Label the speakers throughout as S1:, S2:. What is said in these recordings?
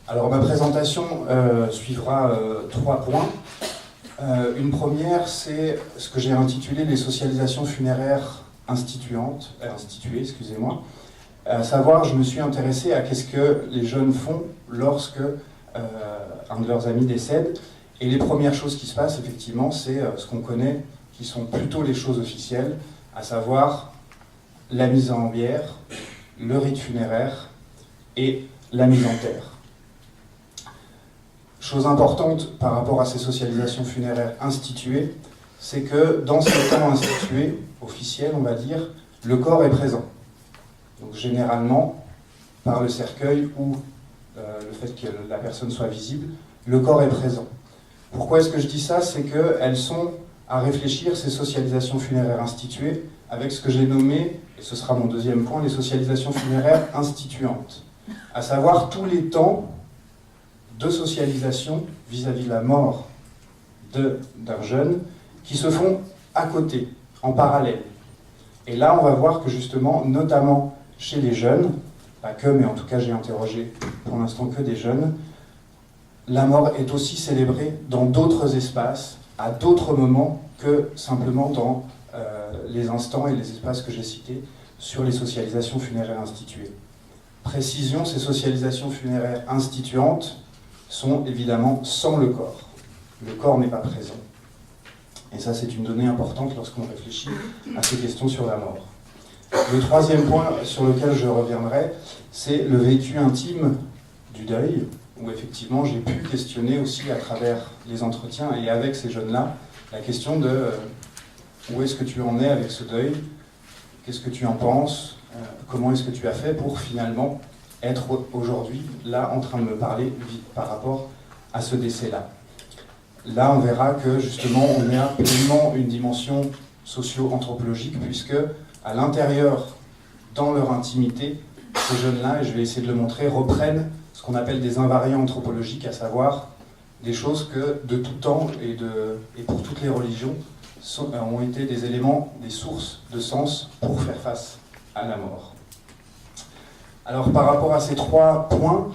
S1: Alors ma présentation suivra 3 points. Une première, c'est ce que j'ai intitulé les socialisations funéraires instituées, excusez-moi. À savoir, je me suis intéressé à qu'est-ce que les jeunes font lorsque un de leurs amis décède. Et les premières choses qui se passent, effectivement, c'est ce qu'on connaît, qui sont plutôt les choses officielles, à savoir la mise en bière, le rite funéraire et la mise en terre. Chose importante par rapport à ces socialisations funéraires instituées, c'est que dans ces temps institués, officiels on va dire, le corps est présent. Donc généralement, par le cercueil ou le fait que la personne soit visible, le corps est présent. Pourquoi est-ce que je dis ça? C'est qu'elles sont à réfléchir, ces socialisations funéraires instituées, avec ce que j'ai nommé, et ce sera mon deuxième point, les socialisations funéraires instituantes. À savoir tous les temps de socialisation vis-à-vis de la mort d'un jeune qui se font à côté, en parallèle. Et là, on va voir que justement, notamment chez les jeunes, pas que, mais en tout cas j'ai interrogé pour l'instant que des jeunes, la mort est aussi célébrée dans d'autres espaces, à d'autres moments que simplement dans les instants et les espaces que j'ai cités sur les socialisations funéraires instituées. Précision, ces socialisations funéraires instituantes sont évidemment sans le corps. Le corps n'est pas présent. Et ça, c'est une donnée importante lorsqu'on réfléchit à ces questions sur la mort. Le troisième point sur lequel je reviendrai, c'est le vécu intime du deuil, où effectivement j'ai pu questionner aussi à travers les entretiens et avec ces jeunes-là, la question de où est-ce que tu en es avec ce deuil, qu'est-ce que tu en penses, comment est-ce que tu as fait pour finalement être aujourd'hui là en train de me parler par rapport à ce décès-là. Là, on verra que justement, on a pleinement une dimension socio-anthropologique, puisque à l'intérieur, dans leur intimité, ces jeunes-là, et je vais essayer de le montrer, reprennent ce qu'on appelle des invariants anthropologiques, à savoir des choses que de tout temps et pour toutes les religions ont été des éléments, des sources de sens pour faire face à la mort. Alors par rapport à ces 3 points,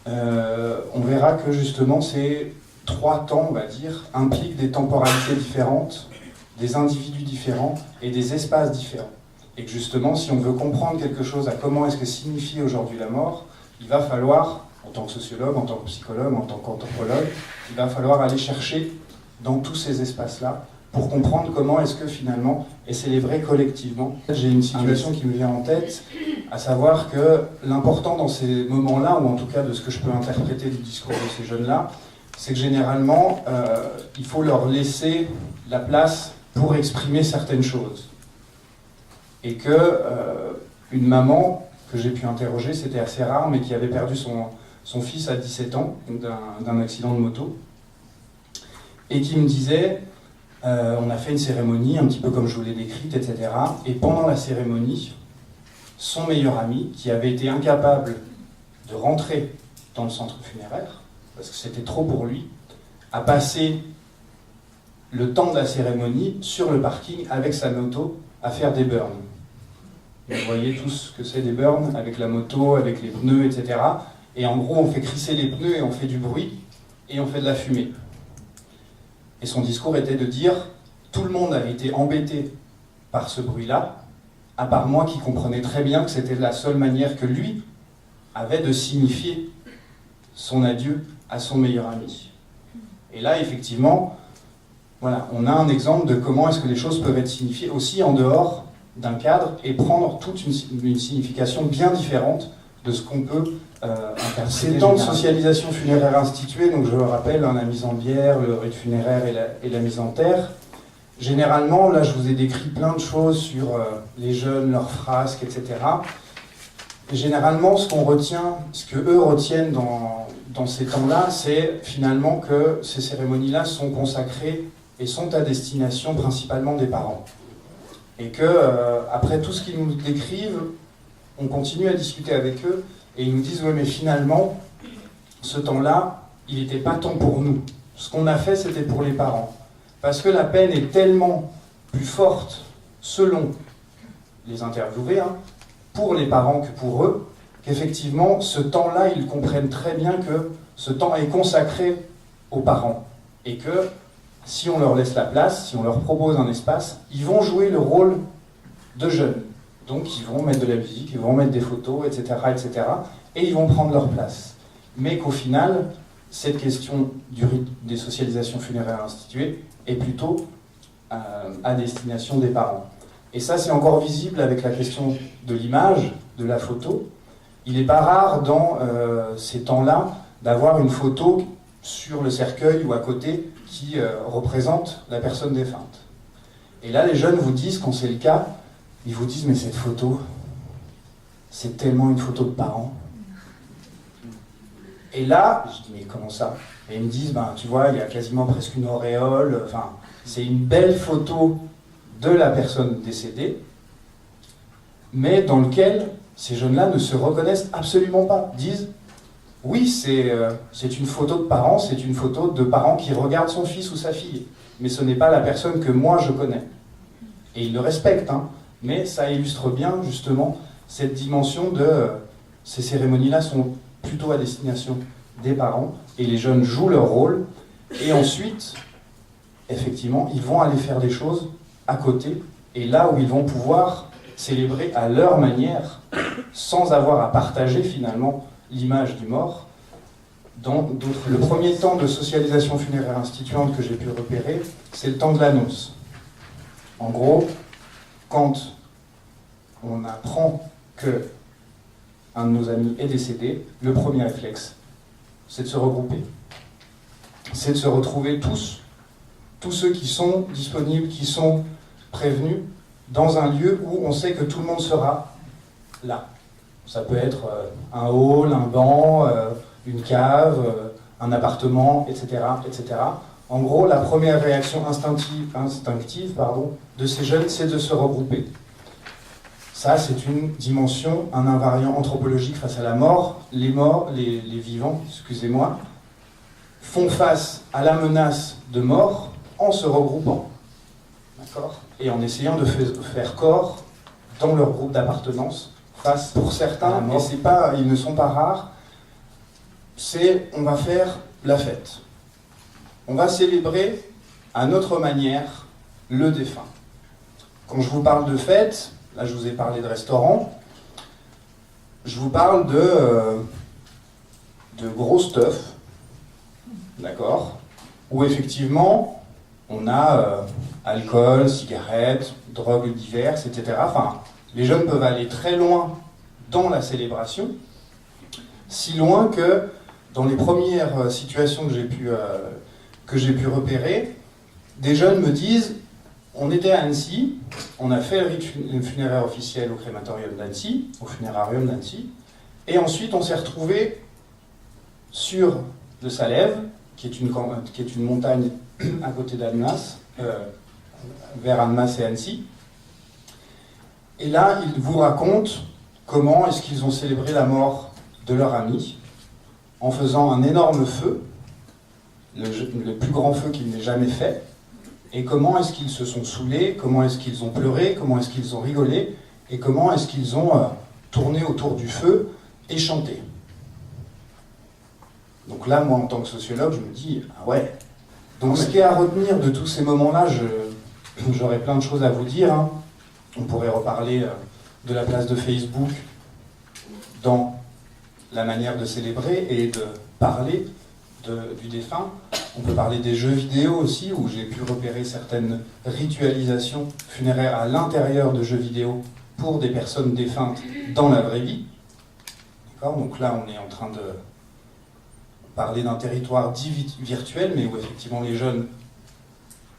S1: on verra que justement ces 3 temps, on va dire, impliquent des temporalités différentes, des individus différents et des espaces différents. Et que justement, si on veut comprendre quelque chose à comment est-ce que signifie aujourd'hui la mort, il va falloir, en tant que sociologue, en tant que psychologue, en tant qu'anthropologue, il va falloir aller chercher dans tous ces espaces-là pour comprendre comment est-ce que finalement est célébré collectivement. J'ai une situation qui me vient en tête, à savoir que l'important dans ces moments-là, ou en tout cas de ce que je peux interpréter du discours de ces jeunes-là, c'est que généralement, il faut leur laisser la place pour exprimer certaines choses. Et que une maman que j'ai pu interroger, c'était assez rare, mais qui avait perdu son fils à 17 ans, d'un accident de moto, et qui me disait, on a fait une cérémonie, un petit peu comme je vous l'ai décrite, etc. Et pendant la cérémonie, son meilleur ami, qui avait été incapable de rentrer dans le centre funéraire, parce que c'était trop pour lui, a passé le temps de la cérémonie sur le parking avec sa moto à faire des burns. Et vous voyez tous ce que c'est des burns, avec la moto, avec les pneus, etc. Et en gros, on fait crisser les pneus et on fait du bruit et on fait de la fumée. Et son discours était de dire, tout le monde avait été embêté par ce bruit-là, à part moi qui comprenais très bien que c'était la seule manière que lui avait de signifier son adieu à son meilleur ami. Et là, effectivement, voilà, on a un exemple de comment est-ce que les choses peuvent être signifiées aussi en dehors d'un cadre et prendre toute une signification bien différente de ce qu'on peut interpréter. Ces temps de socialisation funéraire instituée, donc je le rappelle, la mise en bière, le rite funéraire et la mise en terre. Généralement, là je vous ai décrit plein de choses sur les jeunes, leurs frasques, etc. Et généralement, ce qu'on retient, ce que eux retiennent dans ces temps-là, c'est finalement que ces cérémonies-là sont consacrées et sont à destination principalement des parents. Et que, après tout ce qu'ils nous décrivent, on continue à discuter avec eux, et ils nous disent « ouais, mais finalement, ce temps-là, il n'était pas tant pour nous. Ce qu'on a fait, c'était pour les parents. Parce que la peine est tellement plus forte, selon les interviewés, pour les parents que pour eux, qu'effectivement, ce temps-là, ils comprennent très bien que ce temps est consacré aux parents, et que si on leur laisse la place, si on leur propose un espace, ils vont jouer le rôle de jeunes. Donc ils vont mettre de la musique, ils vont mettre des photos, etc., etc., et ils vont prendre leur place. Mais qu'au final, cette question du rythme des socialisations funéraires instituées est plutôt à destination des parents. Et ça, c'est encore visible avec la question de l'image, de la photo. Il n'est pas rare dans ces temps-là d'avoir une photo sur le cercueil ou à côté qui représente la personne défunte. Et là, les jeunes vous disent, quand c'est le cas, ils vous disent, mais cette photo, c'est tellement une photo de parents. Et là, je dis, mais comment ça? Et ils me disent, ben, tu vois, il y a quasiment presque une auréole, enfin, c'est une belle photo de la personne décédée, mais dans lequel ces jeunes-là ne se reconnaissent absolument pas. Disent, oui, c'est une photo de parents, c'est une photo de parents qui regardent son fils ou sa fille, mais ce n'est pas la personne que moi je connais. Et ils le respectent, hein, mais ça illustre bien justement cette dimension de ces cérémonies-là sont plutôt à destination des parents, et les jeunes jouent leur rôle, et ensuite, effectivement, ils vont aller faire des choses à côté, et là où ils vont pouvoir célébrer à leur manière, sans avoir à partager finalement l'image du mort. Le premier temps de socialisation funéraire instituante que j'ai pu repérer, c'est le temps de l'annonce. En gros, quand on apprend que un de nos amis est décédé, le premier réflexe, c'est de se regrouper. C'est de se retrouver tous ceux qui sont disponibles, qui sont prévenus, dans un lieu où on sait que tout le monde sera là. Ça peut être un hall, un banc, une cave, un appartement, etc., etc. En gros, la première réaction instinctive de ces jeunes, c'est de se regrouper. Ça, c'est une dimension, un invariant anthropologique face à la mort. Les morts, les vivants, excusez-moi, font face à la menace de mort en se regroupant. D'accord ? Et en essayant de faire corps dans leur groupe d'appartenance face, pour certains, et ils ne sont pas rares, c'est on va faire la fête. On va célébrer à notre manière le défunt. Quand je vous parle de fête, là je vous ai parlé de restaurant, je vous parle de gros stuff, d'accord, où effectivement on a alcool, cigarettes, drogues diverses, etc. Enfin, les jeunes peuvent aller très loin dans la célébration, si loin que dans les premières situations que j'ai pu repérer, des jeunes me disent, on était à Annecy, on a fait le rite funéraire officiel au crématorium d'Annecy, au funérarium d'Annecy, et ensuite on s'est retrouvé sur le Salève, qui est une montagne à côté d'Annemasse, vers Annemasse et Annecy. Et là, ils vous racontent comment est-ce qu'ils ont célébré la mort de leur ami, en faisant un énorme feu, le plus grand feu qu'ils n'aient jamais fait, et comment est-ce qu'ils se sont saoulés, comment est-ce qu'ils ont pleuré, comment est-ce qu'ils ont rigolé, et comment est-ce qu'ils ont tourné autour du feu et chanté. Donc là, moi, en tant que sociologue, je me dis, ah ouais. Donc ce qui est à retenir de tous ces moments-là, j'aurais plein de choses à vous dire, hein. On pourrait reparler de la place de Facebook dans la manière de célébrer et de parler du défunt. On peut parler des jeux vidéo aussi, où j'ai pu repérer certaines ritualisations funéraires à l'intérieur de jeux vidéo pour des personnes défuntes dans la vraie vie. D'accord ? Donc là, on est en train de parler d'un territoire dit virtuel, mais où effectivement les jeunes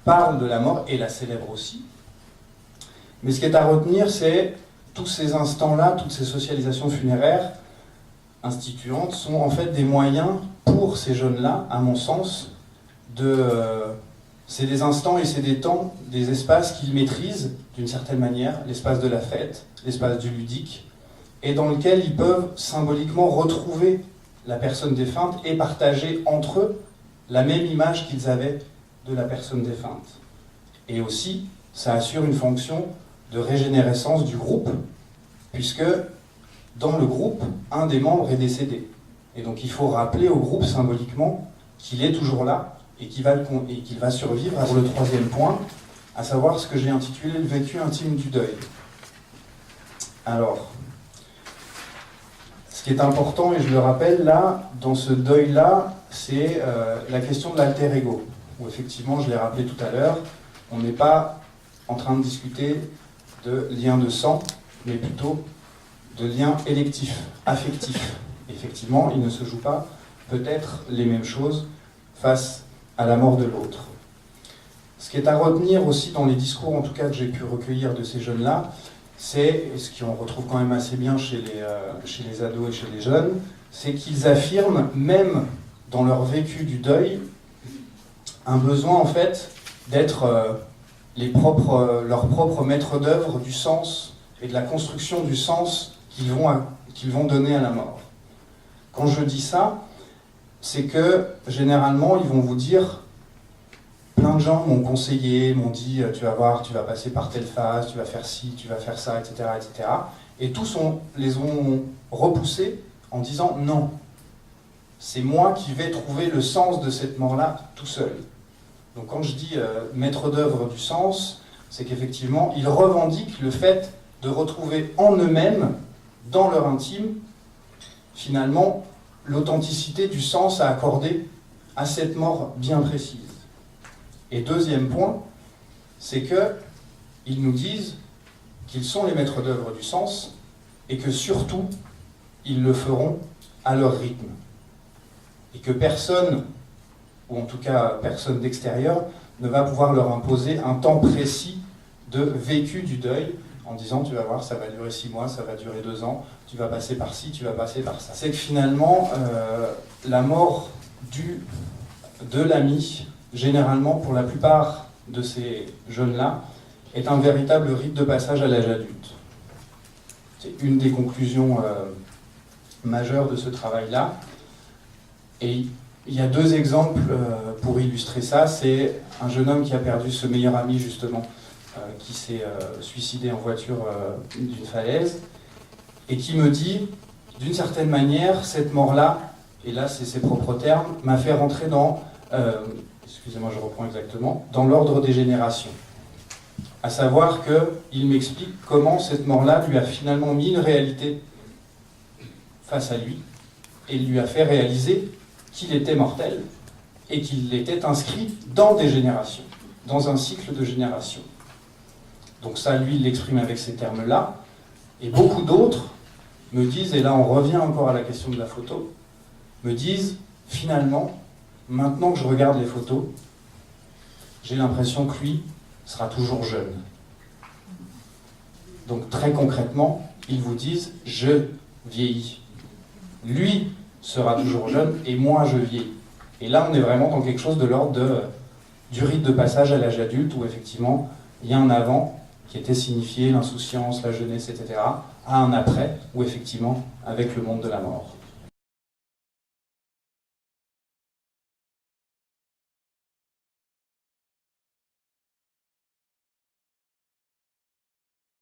S1: parlent de la mort et la célèbrent aussi. Mais ce qui est à retenir, c'est tous ces instants-là, toutes ces socialisations funéraires instituantes sont en fait des moyens pour ces jeunes-là, à mon sens, c'est des instants et c'est des temps, des espaces qu'ils maîtrisent d'une certaine manière, l'espace de la fête, l'espace du ludique, et dans lequel ils peuvent symboliquement retrouver la personne défunte et partager entre eux la même image qu'ils avaient de la personne défunte. Et aussi, ça assure une fonction de régénérescence du groupe, puisque dans le groupe, un des membres est décédé. Et donc il faut rappeler au groupe symboliquement qu'il est toujours là et qu'il va survivre pour le troisième point, à savoir ce que j'ai intitulé le vécu intime du deuil. Alors, ce qui est important, et je le rappelle là, dans ce deuil-là, c'est la question de l'alter ego, où effectivement, je l'ai rappelé tout à l'heure, on n'est pas en train de discuter de liens de sang, mais plutôt de liens électifs, affectifs. Effectivement, il ne se joue pas peut-être les mêmes choses face à la mort de l'autre. Ce qui est à retenir aussi dans les discours, en tout cas que j'ai pu recueillir de ces jeunes-là, c'est, ce qu'on retrouve quand même assez bien chez les ados et chez les jeunes, c'est qu'ils affirment, même dans leur vécu du deuil, un besoin en fait d'être leurs propres maîtres d'œuvre du sens et de la construction du sens qu'ils vont donner à la mort. Quand je dis ça, c'est que généralement ils vont vous dire, plein de gens m'ont conseillé, m'ont dit tu vas voir, tu vas passer par telle phase, tu vas faire ci, tu vas faire ça, etc. etc. Et tous les ont repoussés en disant non, c'est moi qui vais trouver le sens de cette mort-là tout seul. Donc quand je dis maître d'œuvre du sens, c'est qu'effectivement ils revendiquent le fait de retrouver en eux-mêmes, dans leur intime, finalement, l'authenticité du sens à accorder à cette mort bien précise. Et deuxième point, c'est qu'ils nous disent qu'ils sont les maîtres d'œuvre du sens et que surtout, ils le feront à leur rythme. Et que personne, ou en tout cas personne d'extérieur, ne va pouvoir leur imposer un temps précis de vécu du deuil, en disant tu vas voir, ça va durer 6 mois, ça va durer 2 ans, tu vas passer par ci, tu vas passer par ça. C'est que finalement, la mort de l'ami, généralement pour la plupart de ces jeunes-là, est un véritable rite de passage à l'âge adulte. C'est une des conclusions majeures de ce travail-là. Et il y a 2 exemples pour illustrer ça. C'est un jeune homme qui a perdu ce meilleur ami justement, qui s'est suicidé en voiture d'une falaise, et qui me dit, d'une certaine manière, cette mort-là, et là c'est ses propres termes, m'a fait rentrer dans, excusez-moi je reprends exactement, dans l'ordre des générations. À savoir qu'il m'explique comment cette mort-là lui a finalement mis une réalité face à lui, et lui a fait réaliser qu'il était mortel, et qu'il était inscrit dans des générations, dans un cycle de générations. Donc ça, lui, il l'exprime avec ces termes-là. Et beaucoup d'autres me disent, et là on revient encore à la question de la photo, me disent, finalement, maintenant que je regarde les photos, j'ai l'impression que lui sera toujours jeune. Donc très concrètement, ils vous disent, je vieillis. Lui sera toujours jeune et moi je vieillis. Et là, on est vraiment dans quelque chose de l'ordre du rite de passage à l'âge adulte, où effectivement, il y a un avant qui était signifié, l'insouciance, la jeunesse, etc., à un après, où effectivement, avec le monde de la mort.